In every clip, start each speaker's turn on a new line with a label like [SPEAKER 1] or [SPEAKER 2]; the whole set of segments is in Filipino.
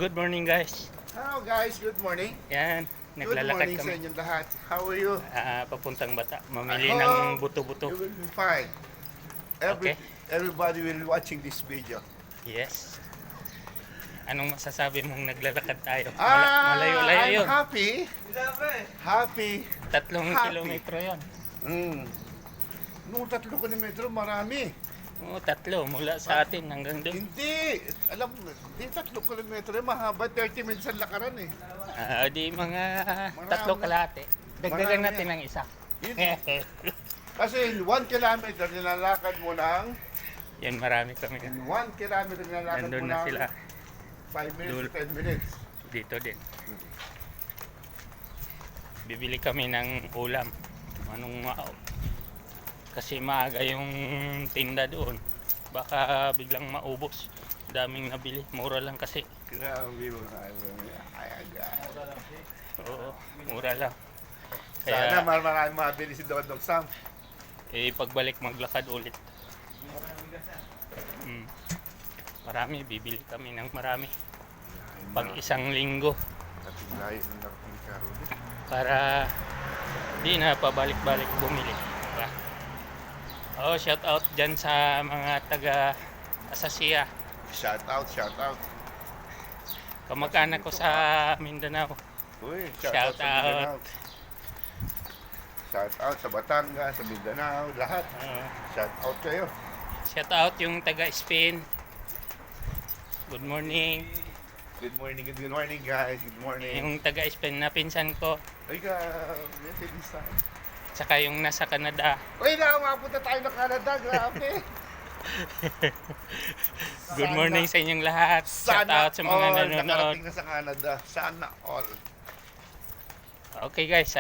[SPEAKER 1] Good morning guys.
[SPEAKER 2] Hello guys, good morning.
[SPEAKER 1] Yan,
[SPEAKER 2] Good
[SPEAKER 1] naglalakad
[SPEAKER 2] morning sa
[SPEAKER 1] kami.
[SPEAKER 2] inyong lahat. How are you?
[SPEAKER 1] Papuntang Bata.
[SPEAKER 2] I
[SPEAKER 1] Mamili
[SPEAKER 2] hope
[SPEAKER 1] ng
[SPEAKER 2] You
[SPEAKER 1] buto-buto.
[SPEAKER 2] will be fine.
[SPEAKER 1] Okay.
[SPEAKER 2] Everybody will be watching this video.
[SPEAKER 1] Yes. Anong masasabi mong naglalakad tayo? Malayo-layo
[SPEAKER 2] I'm
[SPEAKER 1] yun.
[SPEAKER 2] happy. Happy.
[SPEAKER 1] 3
[SPEAKER 2] happy.
[SPEAKER 1] kilometro yun.
[SPEAKER 2] Nung 3 kilometro, marami.
[SPEAKER 1] Oo, 3 mula sa atin hanggang doon.
[SPEAKER 2] Hindi. Alam mo, hindi 3 kilometro. Mahaba, 30 minutes ang lakaran eh.
[SPEAKER 1] Di mga
[SPEAKER 2] Marami.
[SPEAKER 1] 3 kalahati. Dagdagan
[SPEAKER 2] Marami.
[SPEAKER 1] natin ng isa.
[SPEAKER 2] Kasi in 1 kilometer, nilalakad mo ng
[SPEAKER 1] Yan, marami kami.
[SPEAKER 2] in 1 kilometer, nilalakad
[SPEAKER 1] Nandun
[SPEAKER 2] mo
[SPEAKER 1] na
[SPEAKER 2] ng
[SPEAKER 1] sila.
[SPEAKER 2] 5 minutes
[SPEAKER 1] Dul-
[SPEAKER 2] to 10 minutes.
[SPEAKER 1] Dito din. Bibili kami ng ulam. Kasi maaga yung tinda doon. Baka biglang maubos. Daming nabili. Mura lang kasi.
[SPEAKER 2] Grabe mo.
[SPEAKER 1] Oo, mura lang.
[SPEAKER 2] Sana
[SPEAKER 1] Kaya
[SPEAKER 2] marami mabili si Dodong Sam.
[SPEAKER 1] pagbalik maglakad ulit. Marami, bibili kami ng marami. Pag isang linggo.
[SPEAKER 2] Ating layo ng narating karo.
[SPEAKER 1] Para di na pabalik-balik bumili. Diba? Oh, shout out dyan sa mga taga Asasiya.
[SPEAKER 2] Shout out, shout out.
[SPEAKER 1] Kamag-anak ko sa Mindanao.
[SPEAKER 2] Uy,
[SPEAKER 1] Shout
[SPEAKER 2] sa Mindanao.
[SPEAKER 1] out.
[SPEAKER 2] Shout out sa Batangas, sa Mindanao, lahat. Shout out kayo.
[SPEAKER 1] Shout out yung taga Spain. Good morning.
[SPEAKER 2] Good morning guys. Good morning.
[SPEAKER 1] Yung taga Spain na pinsan ko.
[SPEAKER 2] Ay ka, message sa.
[SPEAKER 1] Tsaka yung nasa Canada.
[SPEAKER 2] Uy, mapunta tayo ng Canada, grabe.
[SPEAKER 1] Good morning sa inyong lahat. Shout out sa mga nanonood.
[SPEAKER 2] Nakarating na sa Canada. Sana all.
[SPEAKER 1] Okay guys,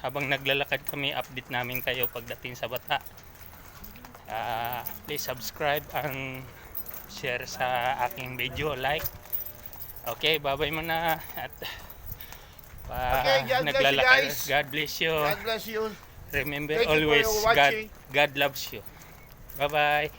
[SPEAKER 1] habang naglalakad kami, update namin kayo pagdating sa Bata. Please subscribe and share sa aking video, like. Okay, bye-bye muna. At
[SPEAKER 2] Okay, God bless you,
[SPEAKER 1] naglalakad.
[SPEAKER 2] guys.
[SPEAKER 1] God bless you.
[SPEAKER 2] God bless you.
[SPEAKER 1] Remember
[SPEAKER 2] Thank you for
[SPEAKER 1] always,
[SPEAKER 2] watching.
[SPEAKER 1] God loves you. Bye-bye.